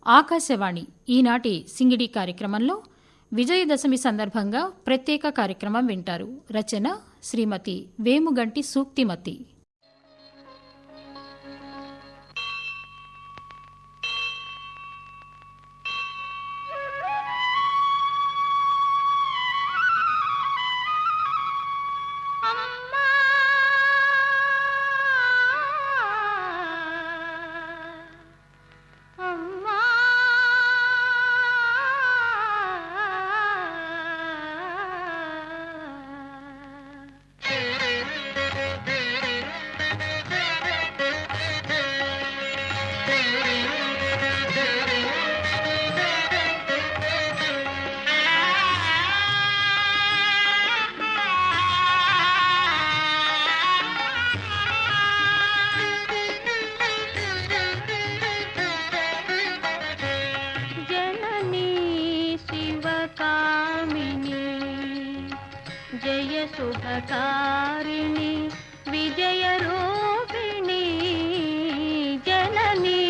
ఆకాశవాణి ఈనాటి సింగిడి కార్యక్రమంలో విజయదశమి సందర్భంగా ప్రత్యేక కార్యక్రమం వింటారు. రచన శ్రీమతి వేముగంటి సూక్తిమతి. జయ శుభకారిణి విజయ రూపిణి జనని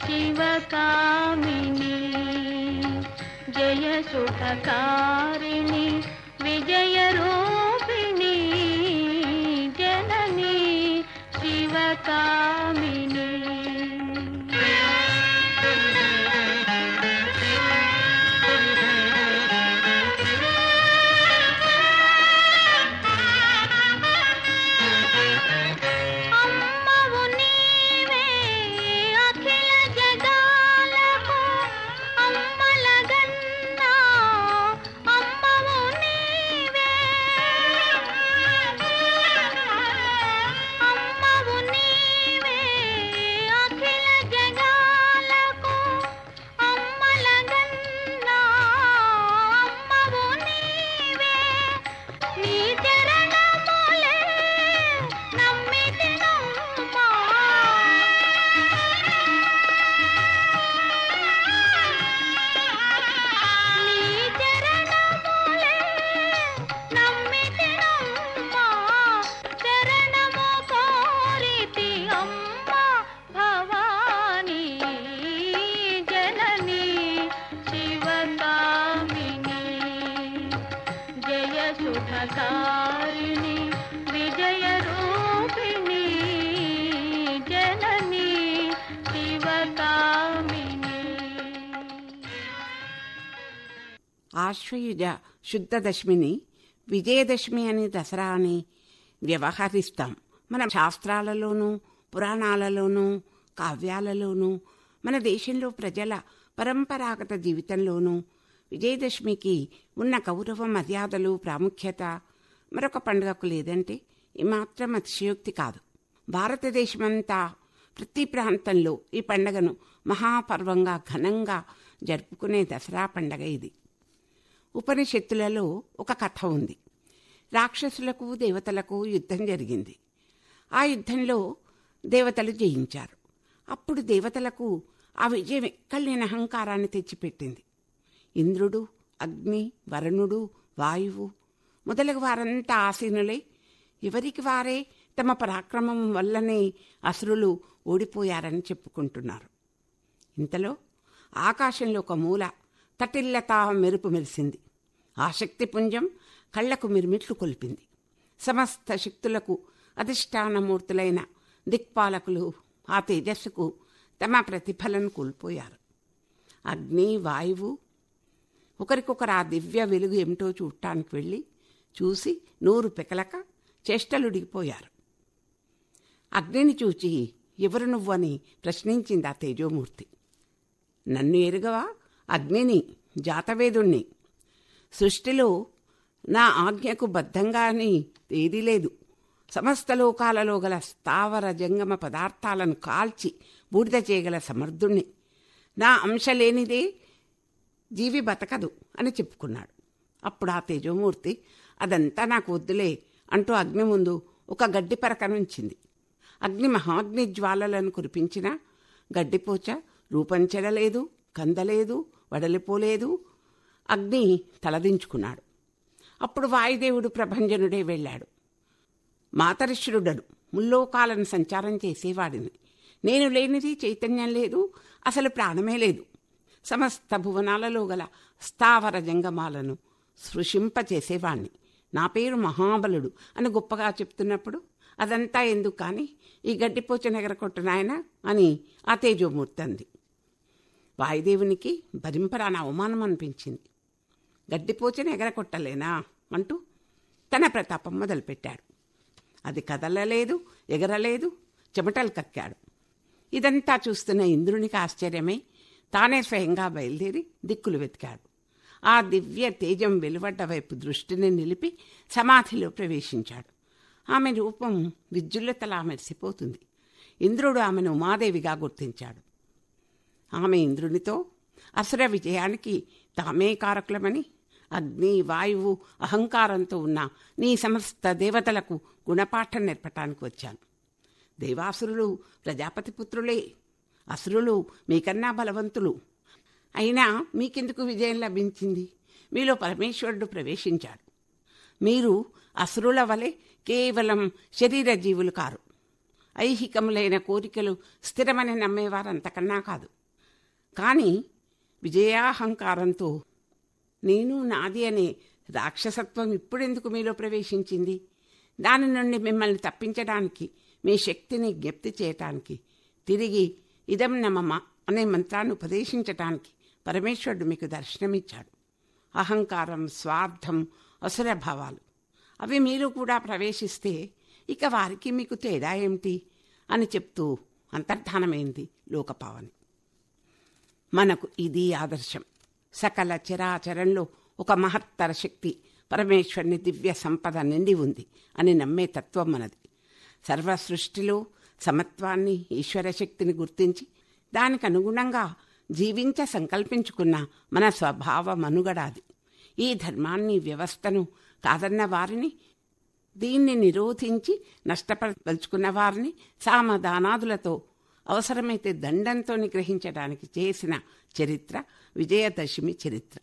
శివకామిని జయ శుభకారిణి విజయ రూపిణి జనని శివకామిని. శుభకారిణి విజయ రూపిణి జనని శివకామిని. ఆశ్వయుజ శుద్ధ దశమిని విజయదశమి అని దసరా అని వ్యవహరిస్తాం. మన శాస్త్రాలలోనూ పురాణాలలోనూ కావ్యాలలోనూ మన దేశంలో ప్రజల పరంపరాగత జీవితంలోనూ విజయదశమికి ఉన్న గౌరవ మర్యాదలు ప్రాముఖ్యత మరొక పండుగకు లేదంటే ఏమాత్రం అతిశయోక్తి కాదు. భారతదేశమంతా ప్రతి ప్రాంతంలో ఈ పండుగను మహాపర్వంగా ఘనంగా జరుపుకునే దసరా పండుగ ఇది. ఉపనిషత్తులలో ఒక కథ ఉంది. రాక్షసులకు దేవతలకు యుద్ధం జరిగింది. ఆ యుద్ధంలో దేవతలు జయించారు. అప్పుడు దేవతలకు ఆ విజయం ఎక్కలేని అహంకారాన్ని తెచ్చిపెట్టింది. ఇంద్రుడు, అగ్ని, వరుణుడు, వాయువు మొదలగు వారంతా ఆసీనులై ఎవరికి వారే తమ పరాక్రమం వల్లనే అసురులు ఓడిపోయారని చెప్పుకుంటున్నారు. ఇంతలో ఆకాశంలో ఒక మూల తటిల్లతా మెరుపు మెరిసింది. ఆ శక్తిపుంజం కళ్లకు మిరుమిట్లు కొల్పింది. సమస్త శక్తులకు అధిష్టానమూర్తులైన దిక్పాలకులు ఆ తేజస్సుకు తమ ప్రతిఫలను కోల్పోయారు. అగ్ని, వాయువు ఒకరికొకరు ఆ దివ్య వెలుగు ఏమిటో చూడటానికి వెళ్ళి చూసి నోరు పెకలక చేష్టలుడిగిపోయారు. అగ్నిని చూచి ఎవరు నువ్వు అని ప్రశ్నించింది ఆ తేజోమూర్తి. నన్ను ఎరుగవా? అగ్నిని, జాతవేదుణ్ణి. సృష్టిలో నా ఆజ్ఞకు బద్ధంగా అని ఏదీ లేదు. సమస్త లోకాలలో గల స్థావర జంగమ పదార్థాలను కాల్చి బూడిద చేయగల సమర్థుణ్ణి. నా అంశ లేనిదే జీవి బతకదు అని చెప్పుకున్నాడు. అప్పుడు ఆ తేజోమూర్తి అదంతా నాకు వద్దులే అంటూ అగ్ని ముందు ఒక గడ్డి పరకనుంచింది. అగ్ని మహాగ్ని జ్వాలలను కురిపించిన గడ్డిపోచ రూపం చెడలేదు, కందలేదు, వడలిపోలేదు. అగ్ని తలదించుకున్నాడు. అప్పుడు వాయుదేవుడు ప్రభంజనుడే వెళ్ళాడు. మాతరిశ్రుడను, ముల్లోకాలను సంచారం చేసేవాడిని. నేను లేనిది చైతన్యం లేదు, అసలు ప్రాణమే లేదు. సమస్త భువనాలలో గల స్థావర జంగమాలను సృషింపచేసేవాణ్ణి. నా పేరు మహాబలుడు అని గొప్పగా చెప్తున్నప్పుడు అదంతా ఎందుకు కానీ ఈ గడ్డిపోచను ఎగరకొట్టు నాయన అని ఆ తేజోమూర్తి అంది. వాయుదేవునికి భరింపరాని అవమానం అనిపించింది. గడ్డిపోచను ఎగరకొట్టలేనా అంటూ తన ప్రతాపం మొదలుపెట్టాడు. అది కదలలేదు, ఎగరలేదు, చెమటలు కక్కాడు. ఇదంతా చూస్తున్న ఇంద్రునికి ఆశ్చర్యమై తానే స్వయంగా బయలుదేరి దిక్కులు వెతికాడు. ఆ దివ్య తేజం వెలువడ్డ వైపు దృష్టిని నిలిపి సమాధిలో ప్రవేశించాడు. ఆమె రూపం విద్యుల్లతలా మెరిసిపోతుంది. ఇంద్రుడు ఆమెను ఉమాదేవిగా గుర్తించాడు. ఆమె ఇంద్రునితో అసుర విజయానికి తామే కారకులమని, అగ్ని, వాయువు అహంకారంతో ఉన్న నీ సమస్త దేవతలకు గుణపాఠం నేర్పటానికి వచ్చాను. దేవాసురులు ప్రజాపతి పుత్రులే, అసురులు మీకన్నా బలవంతులు. అయినా మీకెందుకు విజయం లభించింది? మీలో పరమేశ్వరుడు ప్రవేశించాడు. మీరు అసురుల వలె కేవలం శరీర జీవులు కారు. ఐహికములైన కోరికలు స్థిరమని నమ్మేవారు అంతకన్నా కాదు. కానీ విజయాహంకారంతో నేను నాది అనే రాక్షసత్వం ఇప్పుడెందుకు మీలో ప్రవేశించింది? దాని నుండి మిమ్మల్ని తప్పించడానికి, మీ శక్తిని జ్ఞప్తి చేయటానికి, తిరిగి ఇదం నమమ అనే మంత్రాన్ని ఉపదేశించటానికి పరమేశ్వరుడు మీకు దర్శనమిచ్చాడు. అహంకారం, స్వార్థం, అసుర భావాలు అవి మీరు కూడా ప్రవేశిస్తే ఇక వారికి మీకు తేడా ఏమిటి అని చెప్తూ అంతర్ధానమైంది లోకపావని. మనకు ఇది ఆదర్శం. సకల చరాచరంలో ఒక మహత్తర శక్తి, పరమేశ్వరుని దివ్య సంపద నిండి ఉంది అని నమ్మే తత్వం మనది. సర్వ సృష్టిలో సమత్వాన్ని, ఈశ్వర శక్తిని గుర్తించి దానికి అనుగుణంగా జీవించ సంకల్పించుకున్న మన స్వభావ మనుగడాది. ఈ ధర్మాన్ని, వ్యవస్థను కాదన్న వారిని, దీన్ని నిరోధించి నష్టపరచుకున్న వారిని సామదానాదులతో, అవసరమైతే దండంతో నిగ్రహించడానికి చేసిన చరిత్ర విజయదశమి చరిత్ర.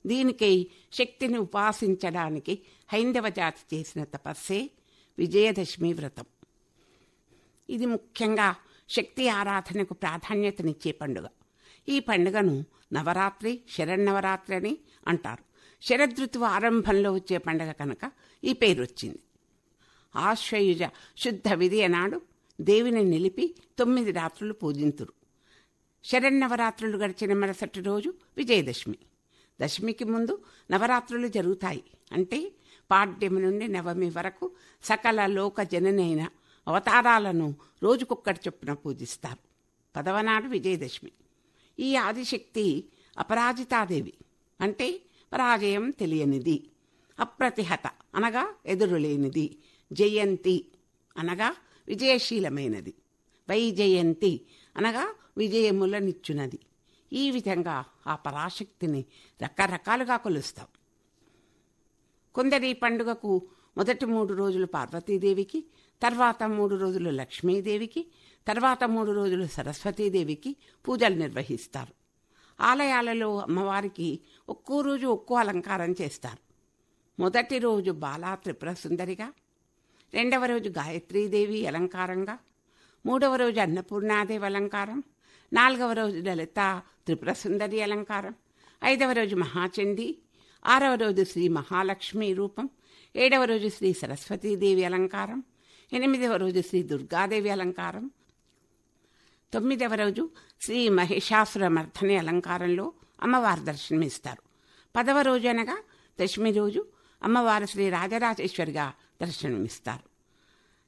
దీనికై శక్తిని ఉపాసించడానికి హైందవ జాతి చేసిన తపస్సే విజయదశమి వ్రతం. ఇది ముఖ్యంగా శక్తి ఆరాధనకు ప్రాధాన్యతనిచ్చే పండుగ. ఈ పండుగను నవరాత్రి, శరన్నవరాత్రి అని అంటారు. శరదృతువు ఆరంభంలో వచ్చే పండుగ కనుక ఈ పేరు వచ్చింది. ఆశ్వయుజ శుద్ధ విధియ నాడు దేవిని నిలిపి 9 రాత్రులు పూజింతురు. శరన్నవరాత్రులు గడిచిన మరుసటి రోజు విజయదశమి. దశమికి ముందు నవరాత్రులు జరుగుతాయి. అంటే పాడ్యమి నుండి నవమి వరకు సకల లోక జననైన అవతారాలను రోజుకొక్కటి చొప్పున పూజిస్తారు. 10వ నాడు విజయదశమి. ఈ ఆదిశక్తి అపరాజితాదేవి, అంటే పరాజయం తెలియనిది. అప్రతిహత అనగా ఎదురులేనిది. జయంతి అనగా విజయశీలమైనది. వైజయంతి అనగా విజయములనిచ్చునది. ఈ విధంగా ఆ పరాశక్తిని రకరకాలుగా కొలుస్తాం. కొందరి పండుగకు మొదటి 3 రోజులు పార్వతీదేవికి, తర్వాత 3 రోజులు లక్ష్మీదేవికి, తర్వాత 3 రోజులు సరస్వతీదేవికి పూజలు నిర్వహిస్తారు. ఆలయాలలో అమ్మవారికి ఒక్కో రోజు ఒక్కో అలంకారం చేస్తారు. మొదటి రోజు బాలా త్రిపుర సుందరిగా, 2వ రోజు గాయత్రీదేవి అలంకారంగా, 3వ రోజు అన్నపూర్ణాదేవి అలంకారం, 4వ రోజు లలిత త్రిపుర సుందరి అలంకారం, 5వ రోజు మహాచండీ, 6వ రోజు శ్రీ మహాలక్ష్మి రూపం, 7వ రోజు శ్రీ సరస్వతీదేవి అలంకారం, 8వ రోజు శ్రీ దుర్గాదేవి అలంకారం, 9వ రోజు శ్రీ మహిషాసుర మర్ధని అలంకారంలో అమ్మవారి దర్శనమిస్తారు. 10వ రోజు అనగా దశమి రోజు అమ్మవారు శ్రీ రాజరాజేశ్వరిగా దర్శనమిస్తారు.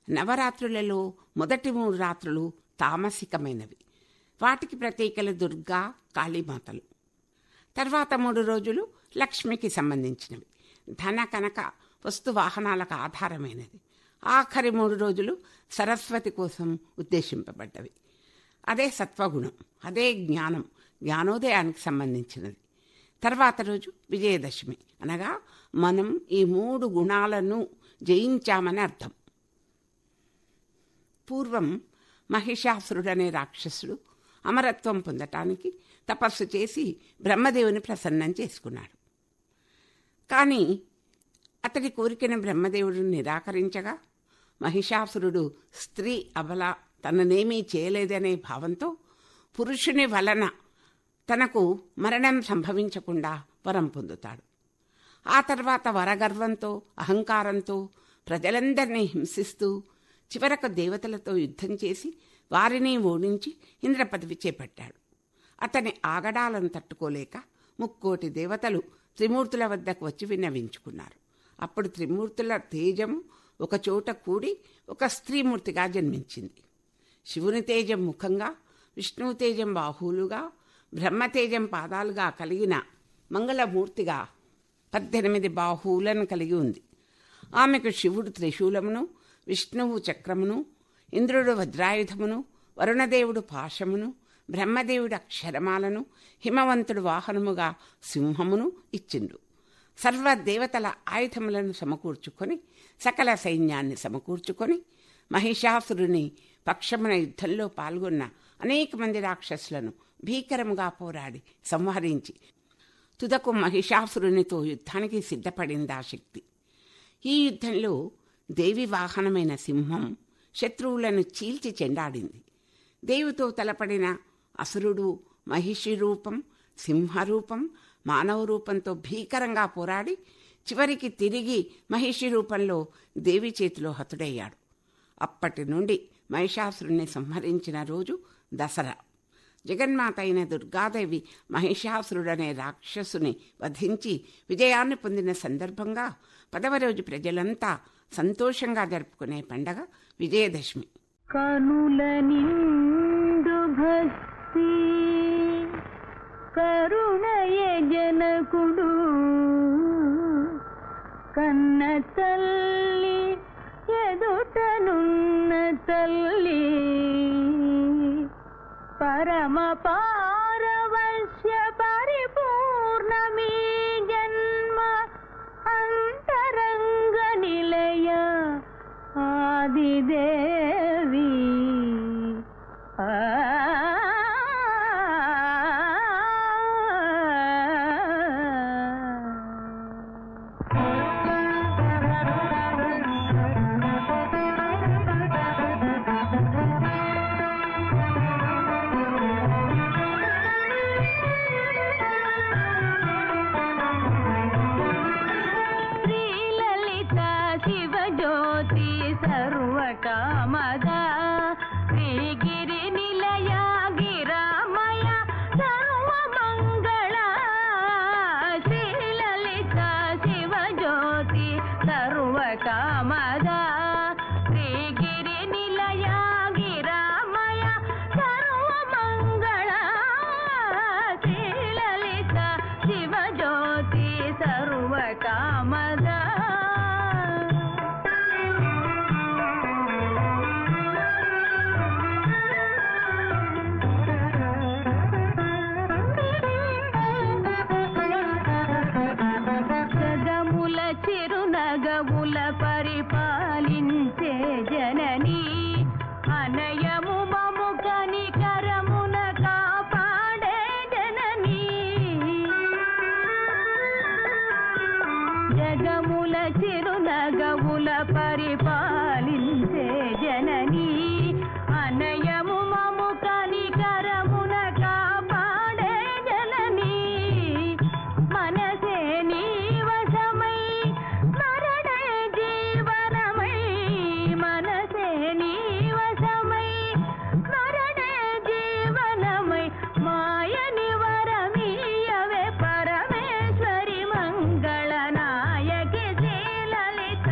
నవరాత్రులలో మొదటి 3 రాత్రులు తామసికమైనవి. వాటికి ప్రతీకలు దుర్గా, కాళీమాతలు. తర్వాత 3 రోజులు లక్ష్మికి సంబంధించినవి, ధన కనక వస్తు వాహనాలకు ఆధారమైనది. ఆఖరి 3 రోజులు సరస్వతి కోసం ఉద్దేశింపబడ్డవి. అదే సత్వగుణం, అదే జ్ఞానం, జ్ఞానోదయానికి సంబంధించినది. తర్వాత రోజు విజయదశమి అనగా మనం ఈ 3 గుణాలను జయించామని అర్థం. పూర్వం మహిషాసురుడనే రాక్షసుడు అమరత్వం పొందటానికి తపస్సు చేసి బ్రహ్మదేవుని ప్రసన్నం చేసుకున్నాడు. కానీ అతడి కోరికను బ్రహ్మదేవుడు నిరాకరించగా మహిషాసురుడు స్త్రీ అబల తననేమీ చేయలేదనే భావంతో పురుషుని వలన తనకు మరణం సంభవించకుండా వరం పొందుతాడు. ఆ తర్వాత వరగర్వంతో అహంకారంతో ప్రజలందరినీ హింసిస్తూ చివరకు దేవతలతో యుద్ధం చేసి వారిని ఓడించి ఇంద్ర పదవి చేపట్టాడు. అతని ఆగడాలను తట్టుకోలేక 3,000,000 దేవతలు త్రిమూర్తుల వద్దకు వచ్చి విన్నవించుకున్నారు. అప్పుడు త్రిమూర్తుల తేజం ఒకచోట కూడి ఒక స్త్రీమూర్తిగా జన్మించింది. శివుని తేజం ముఖంగా, విష్ణువు తేజం బాహువులుగా, బ్రహ్మతేజం పాదాలుగా కలిగిన మంగళమూర్తిగా 18 బాహువులను కలిగి ఉంది. ఆమెకు శివుడు త్రిశూలమును, విష్ణువు చక్రమును, ఇంద్రుడు వజ్రాయుధమును, వరుణదేవుడు పాశమును, బ్రహ్మదేవుడు అక్షరమాలను, హిమవంతుడు వాహనముగా సింహమును ఇచ్చిండు. సర్వదేవతల ఆయుధములను సమకూర్చుకొని, సకల సైన్యాన్ని సమకూర్చుకొని, మహిషాసురుని పక్షమున యుద్ధంలో పాల్గొన్న అనేక మంది రాక్షసులను భీకరముగా పోరాడి సంహరించి తుదకు మహిషాసురునితో యుద్ధానికి సిద్ధపడింది ఆ శక్తి. ఈ యుద్ధంలో దేవి వాహనమైన సింహం శత్రువులను చీల్చి చెండాడింది. దేవితో తలపడిన అసురుడు మహిషి రూపం, సింహరూపం, మానవ రూపంతో భీకరంగా పోరాడి చివరికి తిరిగి మహిషి రూపంలో దేవి చేతిలో హతుడయ్యాడు. అప్పటి నుండి మహిషాసురుణ్ణి సంహరించిన రోజు దసరా. జగన్మాత అయిన దుర్గాదేవి మహిషాసురుడనే రాక్షసుని వధించి విజయాన్ని పొందిన సందర్భంగా 10వ రోజు ప్రజలంతా సంతోషంగా జరుపుకునే పండగ విజయదశమి. కనుల నిండు భక్తి కరుణయ జనకుడు కన్న తల్లి ఎదుటనున్న తల్లి పరమ పారవశ్య పరిపూర్ణమీ జన్మ అంతరంగ నిలయ ఆదిదేవి పరిపాలించే జననీ అనయము మము కనికరమున కాపాడే జననీ జగముల చిరునగవుల పరిపాలించే జననీ అనయము మము కనికరమున కాపాడే జననీ మనసే నీ వశమై మరణే జీవనమై మనసే నీ వశమై మరణే జీవనమై మాయని వరమీయవే పరమేశ్వరి మంగళ నాయకి శ్రీలలిత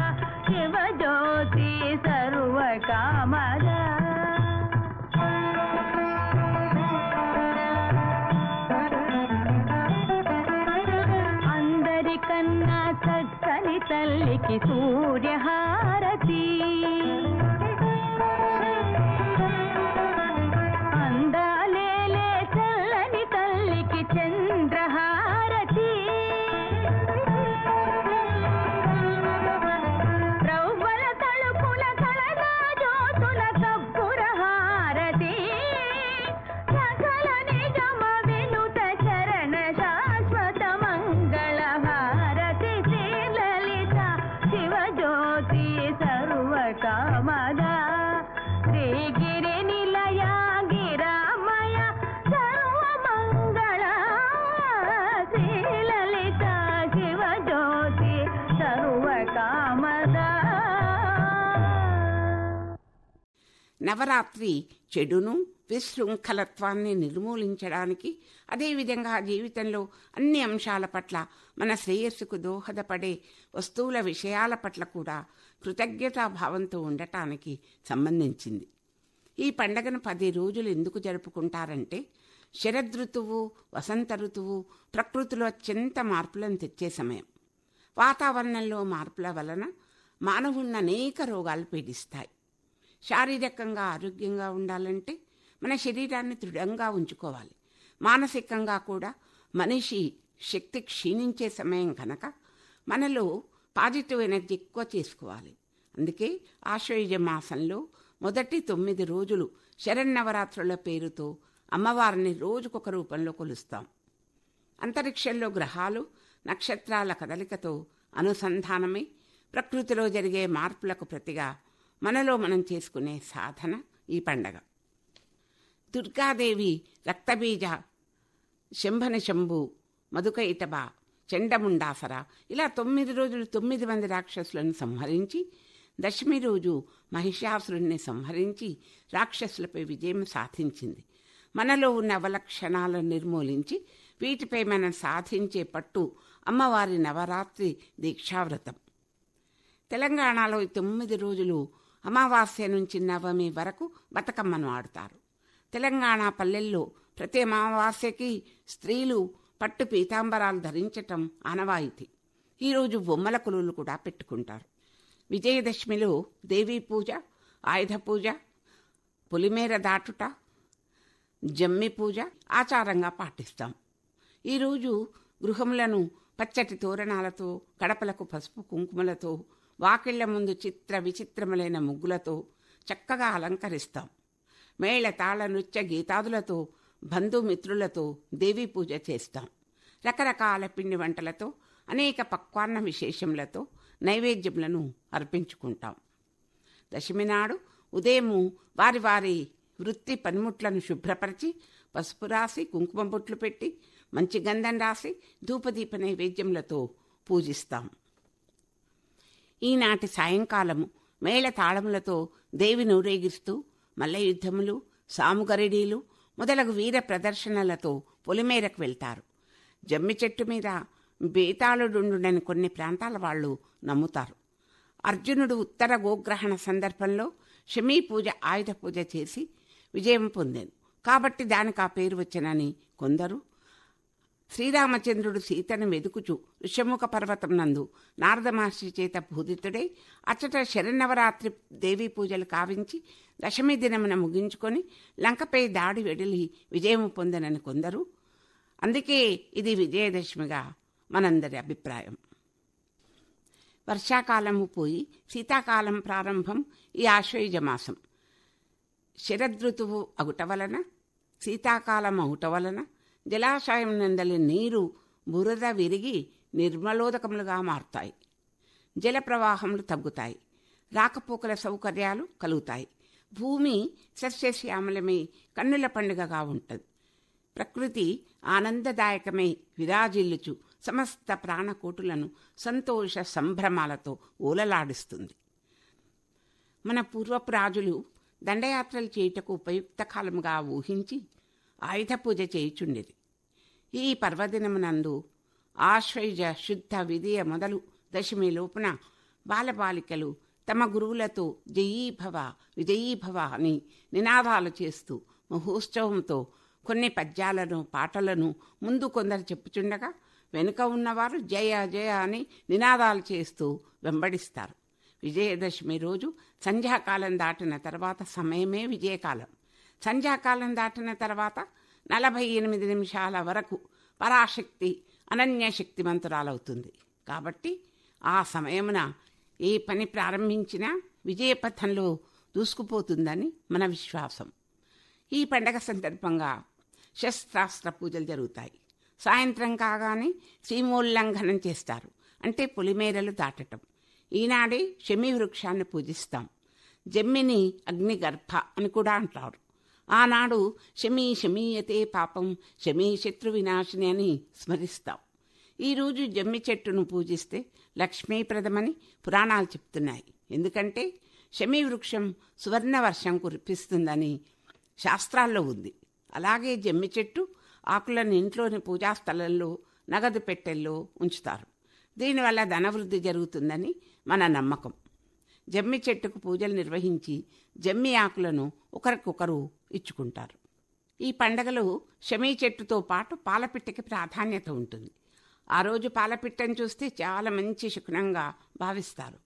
శివజ్యోతి సర్వకామద అందరికన్నా చక్కని తల్లికి సూర్యహారతి అందాలేలే చల్లని తల్లికి చంద్రహారతి ప్రౌవల తలుపుల కళగా జ్యోతుల కప్పురహారతి సకల నిగమ వినుత చరణ శాశ్వత మంగళ హారతి శ్రీలలిత శివజ్యోతి సర్వకామద శ్రీగిరి నిలయ గిరామయ సర్వమంగళ నవరాత్రి చెడును విశృంఖలత్వాన్ని నిర్మూలించడానికి, అదేవిధంగా జీవితంలో అన్ని అంశాల పట్ల మన శ్రేయస్సుకు దోహదపడే వస్తువుల విషయాల పట్ల కూడా కృతజ్ఞతాభావంతో ఉండటానికి సంబంధించింది. ఈ పండగను 10 రోజులు ఎందుకు జరుపుకుంటారంటే, శరదృతువు, వసంత ఋతువు ప్రకృతిలో అత్యంత మార్పులను తెచ్చే సమయం. వాతావరణంలో మార్పుల వలన మానవుణ్ణి అనేక రోగాలు పీడిస్తాయి. శారీరకంగా ఆరోగ్యంగా ఉండాలంటే మన శరీరాన్ని దృఢంగా ఉంచుకోవాలి. మానసికంగా కూడా మనిషి శక్తి క్షీణించే సమయం కనుక మనలో పాజిటివ్ ఎనర్జీ ఎక్కువ చేసుకోవాలి. అందుకే ఆశ్వయుజ మాసంలో మొదటి 9 రోజులు శరన్నవరాత్రుల పేరుతో అమ్మవారిని రోజుకొక రూపంలో కొలుస్తాం. అంతరిక్షంలో గ్రహాలు, నక్షత్రాల కదలికతో అనుసంధానమై ప్రకృతిలో జరిగే మార్పులకు ప్రతిగా మనలో మనం చేసుకునే సాధన ఈ పండగ. దుర్గాదేవి రక్తబీజ, శంభని శంభు, మధుకైటబ, చండముండాసర ఇలా 9 రోజులు 9 మంది రాక్షసులను సంహరించి, దశమి రోజు మహిషాసురుణ్ణి సంహరించి రాక్షసులపై విజయం సాధించింది. మనలో ఉన్న అవలక్షణాలను నిర్మూలించి వీటిపై మనం సాధించే పట్టు అమ్మవారి నవరాత్రి దీక్షావ్రతం. తెలంగాణలో 9 రోజులు అమావాస్య నుంచి నవమి వరకు బతుకమ్మను ఆడుతారు. తెలంగాణ పల్లెల్లో ప్రతి అమావాస్యకి స్త్రీలు పట్టు పీతాంబరాలు ధరించటం ఆనవాయితీ. ఈరోజు బొమ్మల కొలువులు కూడా పెట్టుకుంటారు. విజయదశమిలో దేవీ పూజ, ఆయుధ పూజ, పొలిమేర దాటుట, జమ్మి పూజ ఆచారంగా పాటిస్తాం. ఈరోజు గృహములను పచ్చటి తోరణాలతో, గడపలకు పసుపు కుంకుమలతో, వాకిళ్ల ముందు చిత్ర విచిత్రములైన ముగ్గులతో చక్కగా అలంకరిస్తాం. మేళ తాళ నృత్య గీతాదులతో బంధుమిత్రులతో దేవీ పూజ చేస్తాం. రకరకాల పిండి వంటలతో, అనేక పక్వాన్న విశేషములతో నైవేద్యములను అర్పించుకుంటాం. దశమి నాడు ఉదయం వారి వారి వృత్తి పనిముట్లను శుభ్రపరిచి పసుపు రాసి, కుంకుమ బొట్లు పెట్టి, మంచి గంధం రాసి ధూపదీప నైవేద్యములతో పూజిస్తాం. ఈనాటి సాయంకాలము మేళ తాళములతో దేవిని ఊరేగిస్తూ మల్ల యుద్ధములు, సాముగరిడీలు మొదలగు వీర ప్రదర్శనలతో పొలిమేరకు వెళ్తారు. జమ్మి చెట్టు మీద బేతాళుడుండునని కొన్ని ప్రాంతాల వాళ్ళు నమ్ముతారు. అర్జునుడు ఉత్తర గోగ్రహణ సందర్భంలో శమీ పూజ, ఆయుధ పూజ చేసి విజయం పొందాను కాబట్టి దానికి ఆ పేరు వచ్చనని కొందరు. శ్రీరామచంద్రుడు సీతను వెదుకుచు ఋషముఖ పర్వతం నందు నారద మహర్షి చేత పూజితుడై అచ్చట శరన్నవరాత్రి దేవీ పూజలు కావించి దశమి దినమున ముగించుకొని లంకపై దాడి వెడిలి విజయం పొందనని కొందరు. అందుకే ఇది విజయదశమిగా మనందరి అభిప్రాయం. వర్షాకాలము పోయి శీతాకాలం ప్రారంభం ఈ ఆశ్వయుజ మాసం. శరదృతువు అగుట వలన, శీతాకాలం అగుట వలన జలాశయం నందలి నీరు బురద విరిగి నిర్మలోదకములుగా మారుతాయి. జల ప్రవాహములు తగ్గుతాయి. రాకపోకల సౌకర్యాలు కలుగుతాయి. భూమి సస్యశ్యామలమై కన్నుల పండుగగా ఉంటుంది. ప్రకృతి ఆనందదాయకమై విరాజిల్లుచు సమస్త ప్రాణకోటులను సంతోష సంభ్రమాలతో ఓలలాడిస్తుంది. మన పూర్వపు రాజులు దండయాత్రలు చేయుటకు ఉపయుక్త కాలముగా ఊహించి ఆయుధ పూజ చేయుచుండేది. ఈ పర్వదినమునందు ఆశ్వయుజ శుద్ధ విధియ మొదలు దశమి లోపున బాలబాలికలు తమ గురువులతో జయీభవ విజయీభవ అని నినాదాలు చేస్తూ మహోత్సవంతో కొన్ని పద్యాలను, పాటలను ముందు కొందరు చెప్పుచుండగా వెనుక ఉన్నవారు జయ జయ అని నినాదాలు చేస్తూ వెంబడిస్తారు. విజయదశమి రోజు సంధ్యాకాలం దాటిన తర్వాత సమయమే విజయకాలం. సంధ్యాకాలం దాటిన తర్వాత 48 నిమిషాల వరకు పరాశక్తి అనన్యశక్తిమంతురాలవుతుంది. కాబట్టి ఆ సమయమున ఏ పని ప్రారంభించినా విజయపథంలో దూసుకుపోతుందని మన విశ్వాసం. ఈ పండగ సందర్భంగా శస్త్రాస్త్ర పూజలు జరుగుతాయి. సాయంత్రం కాగానే సీమోల్లంఘనం చేస్తారు, అంటే పొలిమేరలు దాటటం. ఈనాడే శమీ వృక్షాన్ని పూజిస్తాం. జమ్మిని అగ్నిగర్భ అని కూడా అంటారు. ఆనాడు శమీ శమీయతే పాపం శమీ శత్రు వినాశిని అని స్మరిస్తాం. ఈరోజు జమ్మి చెట్టును పూజిస్తే లక్ష్మీప్రదమని పురాణాలు చెప్తున్నాయి. ఎందుకంటే శమీ వృక్షం సువర్ణ వర్షం కురిపిస్తుందని శాస్త్రాల్లో ఉంది. అలాగే జమ్మి చెట్టు ఆకులను ఇంట్లోని పూజాస్థలంలో, నగదు పెట్టెల్లో ఉంచుతారు. దీనివల్ల ధనవృద్ధి జరుగుతుందని మన నమ్మకం. జమ్మి చెట్టుకు పూజలు నిర్వహించి జమ్మి ఆకులను ఒకరికొకరు ఇచ్చుకుంటారు. ఈ పండగలో శమీ చెట్టుతో పాటు పాలపిట్టకి ప్రాధాన్యత ఉంటుంది. ఆ రోజు పాలపిట్టను చూస్తే చాలా మంచి శకునంగా భావిస్తారు.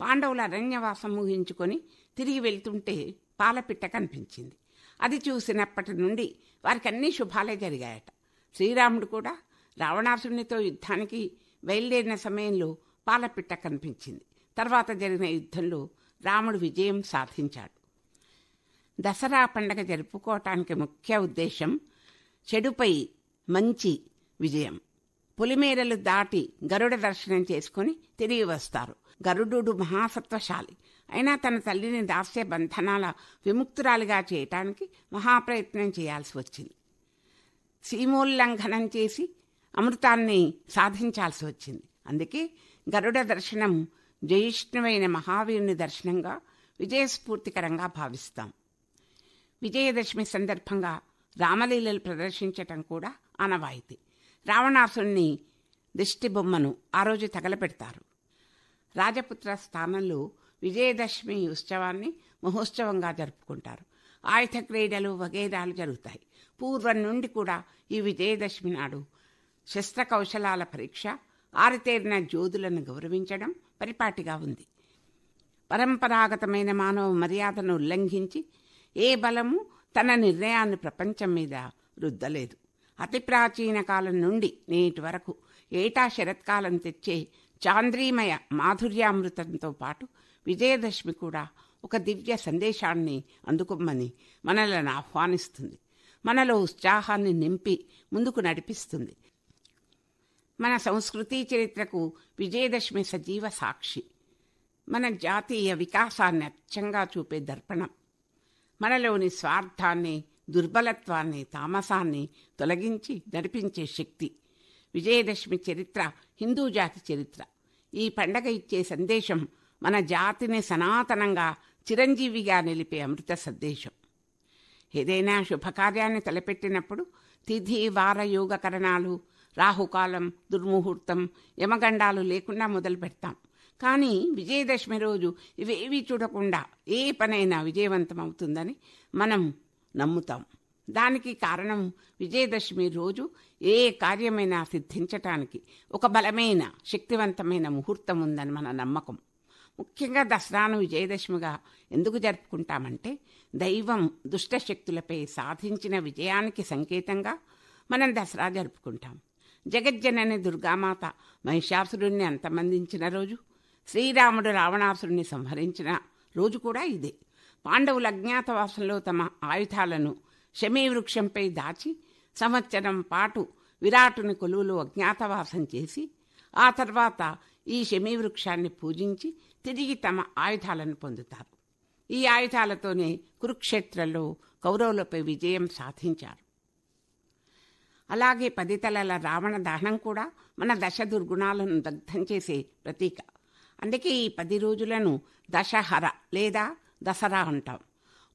పాండవులు అరణ్యవాసం ముగించుకొని తిరిగి వెళ్తుంటే పాలపిట్ట కనిపించింది. అది చూసినప్పటి నుండి వారికి అన్ని శుభాలే జరిగాయట. శ్రీరాముడు కూడా రావణాసురునితో యుద్ధానికి బయలుదేరిన సమయంలో పాలపిట్ట కనిపించింది. తర్వాత జరిగిన యుద్ధంలో రాముడు విజయం సాధించాడు. దసరా పండగ జరుపుకోవటానికి ముఖ్య ఉద్దేశం చెడుపై మంచి విజయం. పులిమేరలు దాటి గరుడ దర్శనం చేసుకుని తిరిగి వస్తారు. గరుడు మహాసత్వశాలి అయినా తన తల్లిని దాస్య బంధనాల విముక్తురాలిగా చేయటానికి మహాప్రయత్నం చేయాల్సి వచ్చింది. సీమోల్లంఘనం చేసి అమృతాన్ని సాధించాల్సి వచ్చింది. అందుకే గరుడ దర్శనం జయిష్ణువైన మహావీరుని దర్శనంగా విజయస్ఫూర్తికరంగా భావిస్తాం. విజయదశమి సందర్భంగా రామలీలలు ప్రదర్శించటం కూడా ఆనవాయితీ. రావణాసుని దిష్టి బొమ్మను ఆ రోజు తగలపెడతారు. రాజపుత్ర స్థానంలో విజయదశమి ఉత్సవాన్ని మహోత్సవంగా జరుపుకుంటారు. ఆయుధ క్రీడలు వగైరాలు జరుగుతాయి. పూర్వం నుండి కూడా ఈ విజయదశమి నాడు శస్త్రకౌశలాల పరీక్ష, ఆరితేరిన యోధులను గౌరవించడం పరిపాటిగా ఉంది. పరంపరాగతమైన మానవ మర్యాదను ఉల్లంఘించి ఏ బలము తన నిర్ణయాన్ని ప్రపంచం మీద రుద్దలేదు. అతి ప్రాచీన కాలం నుండి నేటి వరకు ఏటా శరత్కాలం తెచ్చే చాంద్రీమయ మాధుర్యామృతంతో పాటు విజయదశమి కూడా ఒక దివ్య సందేశాన్ని అందుకోమని మనలను ఆహ్వానిస్తుంది. మనలో ఉత్సాహాన్ని నింపి ముందుకు నడిపిస్తుంది. మన సంస్కృతి చరిత్రకు విజయదశమి సజీవ సాక్షి. మన జాతీయ వికాసాన్ని అచ్చంగా చూపే దర్పణం. మనలోని స్వార్థాన్ని, దుర్బలత్వాన్ని, తామసాన్ని తొలగించి నడిపించే శక్తి. విజయదశమి చరిత్ర హిందూ జాతి చరిత్ర. ఈ పండగ ఇచ్చే సందేశం మన జాతిని సనాతనంగా చిరంజీవిగా నిలిపే అమృత సందేశం. ఏదైనా శుభకార్యాన్ని తలపెట్టినప్పుడు తిథి, వార, యోగకరణాలు, రాహుకాలం, దుర్ముహూర్తం, యమగండాలు లేకుండా మొదలు పెడతాం. కానీ విజయదశమి రోజు ఇవేవీ చూడకుండా ఏ పనైనా విజయవంతం అవుతుందని మనం నమ్ముతాం. దానికి కారణం విజయదశమి రోజు ఏ కార్యమైనా సిద్ధించటానికి ఒక బలమైన, శక్తివంతమైన ముహూర్తం ఉందని మన నమ్మకం. ముఖ్యంగా దసరాను విజయదశమిగా ఎందుకు జరుపుకుంటామంటే దైవం దుష్టశక్తులపై సాధించిన విజయానికి సంకేతంగా మనం దసరా జరుపుకుంటాం. జగజ్జనని దుర్గామాత మహిషాసురుణ్ణి అంతమందించిన రోజు, శ్రీరాముడు రావణాసురుణ్ణి సంహరించిన రోజు కూడా ఇదే. పాండవులు అజ్ఞాతవాసంలో తమ ఆయుధాలను శమీ వృక్షంపై దాచి సంవత్సరం పాటు విరాటుని కొలువులో అజ్ఞాతవాసం చేసి ఆ తర్వాత ఈ శమీ వృక్షాన్ని పూజించి తిరిగి తమ ఆయుధాలను పొందుతారు. ఈ ఆయుధాలతోనే కురుక్షేత్రంలో కౌరవులపై విజయం సాధించారు. అలాగే 10 తలల రావణ దహనం కూడా మన దశ దుర్గుణాలను దగ్ధం చేసే ప్రతీక. అందుకే ఈ 10 రోజులను దశహర లేదా దసరా అంటాం.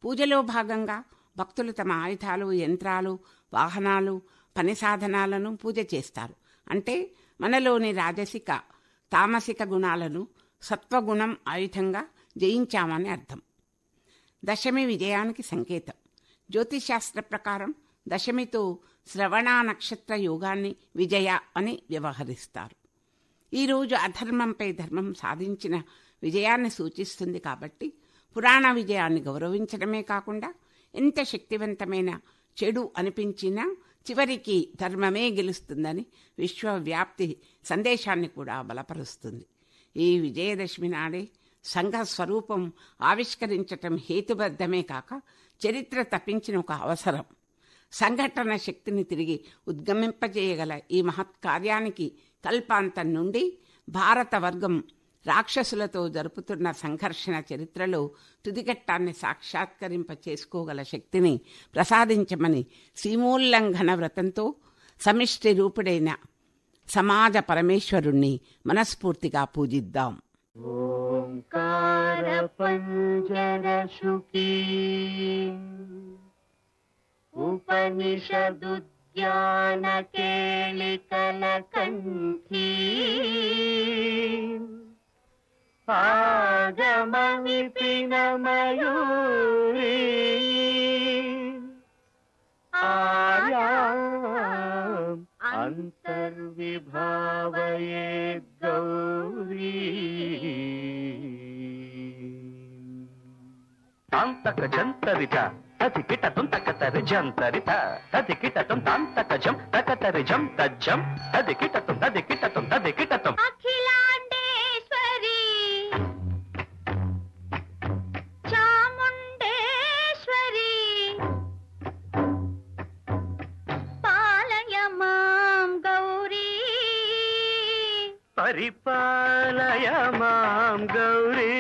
పూజలో భాగంగా భక్తులు తమ ఆయుధాలు, యంత్రాలు, వాహనాలు, పని సాధనాలను పూజ చేస్తారు. అంటే మనలోని రాజసిక, తామసిక గుణాలను సత్వగుణం ఆయుధంగా జయించామని అర్థం. దశమి విజయానికి సంకేతం. జ్యోతిశాస్త్ర ప్రకారం దశమితో శ్రవణ నక్షత్ర యోగాన్ని విజయ అని వ్యవహరిస్తారు. ఈరోజు అధర్మంపై ధర్మం సాధించిన విజయాన్ని సూచిస్తుంది. కాబట్టి పురాణ విజయాన్ని గౌరవించడమే కాకుండా ఎంత శక్తివంతమైన చెడు అనిపించినా చివరికి ధర్మమే గెలుస్తుందని విశ్వవ్యాప్తి సందేశాన్ని కూడా బలపరుస్తుంది. ఈ విజయదశమి నాడే సంఘ స్వరూపం ఆవిష్కరించటం హేతుబద్ధమే కాక చరిత్ర తప్పించిన ఒక అవసరం. సంఘటన శక్తిని తిరిగి ఉద్గమింపజేయగల ఈ మహత్కార్యానికి కల్పాంతం నుండి భారత వర్గం రాక్షసులతో జరుపుతున్న సంఘర్షణ చరిత్రలో తుదిఘట్టాన్ని సాక్షాత్కరింప చేసుకోగల శక్తిని ప్రసాదించమని సీమోల్లంఘన వ్రతంతో సమిష్టి రూపుడైన సమాజ పరమేశ్వరుణ్ణి మనస్ఫూర్తిగా పూజిద్దాం. ఓంకార పంజరశుకీ ఉపనిషదుద్యాన కేళికల కంఠీ ఆగమవిపిన మయూరీ ఆర్యాం అంతర్విభావయేద్ గౌరీ తాంతక జంతరిత తదికిటతం తకతరి జంతరిత తదికిటతం తాంతకజం తకతరిజం తజ్జం తదికిటతం తదికిటతం తదికిటతం అఖిలాండేశ్వరి చాముండేశ్వరి పాలయ మాం గౌరీ పరిపాలయ మాం గౌరీ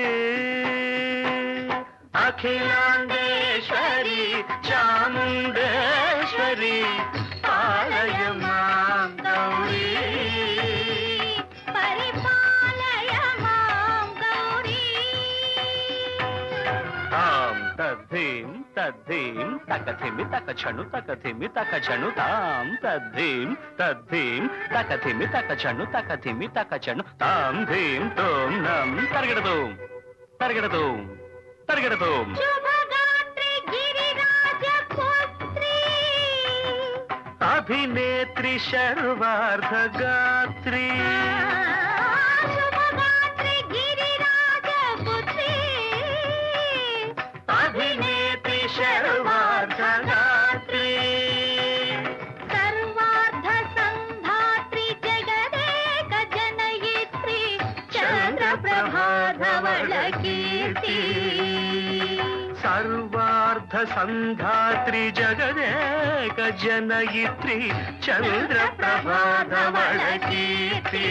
అఖిలాండేశ్వరి చాముండేశ్వరి పాలయ మాం గౌరీ పరిపాలయ మాం గౌరీ తాం తద్ధీం తద్ధీం తకథిమి తకచణు తకథిమి తకచణు తాం తద్ధీం తద్ధీం తకథిమి తకచణు తకథిమి తకచణు తాం ధీం తోం నం తరగడదోం తరగడదోం తరగడదోం శుభగాత్రి గిరిరాజ పుత్రి అభినేత్రి శర్వార్ధగాత్రి శుభగాత్రి గిరిరాజ పుత్రి అభినేత్రి శర్వార్ధగాత్రి సర్వార్థ సంధాత్రి జగదేక జనయిత్రి చంద్రప్రభాధవళ కీర్తి సర్వార్ధ సంధాత్రి జగదేక జనయిత్రి చంద్రప్రభాధవళ కీర్తి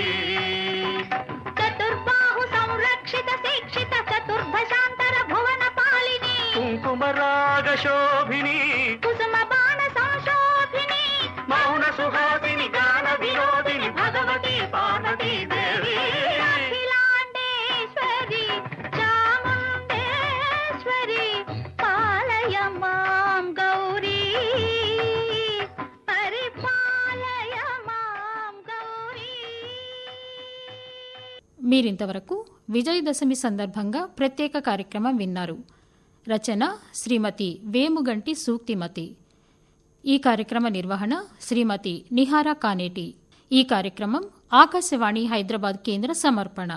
చతుర్బాహు సంరక్షిత శిక్షిత చతుర్భశాంతర భువన పాలిని కుంకుమరాగ శోభిని కుసుమ బాణ సంశోభిని మౌన సుహాసిని గాన వినోదిని భగవతి పార్వతీ దేవి అఖిలాండేశ్వరి చాముండేశ్వరి పాలయ మాం గౌరీ పరిపాలయ మాం గౌరీ. మీరింతవరకు విజయదశమి సందర్భంగా ప్రత్యేక కార్యక్రమం విన్నారు. రచన శ్రీమతి వేముగంటి సూక్తిమతి. ఈ కార్యక్రమ నిర్వహణ శ్రీమతి నిహారా కానేటి. ఈ కార్యక్రమం ఆకాశవాణి హైదరాబాద్ కేంద్ర సమర్పణ.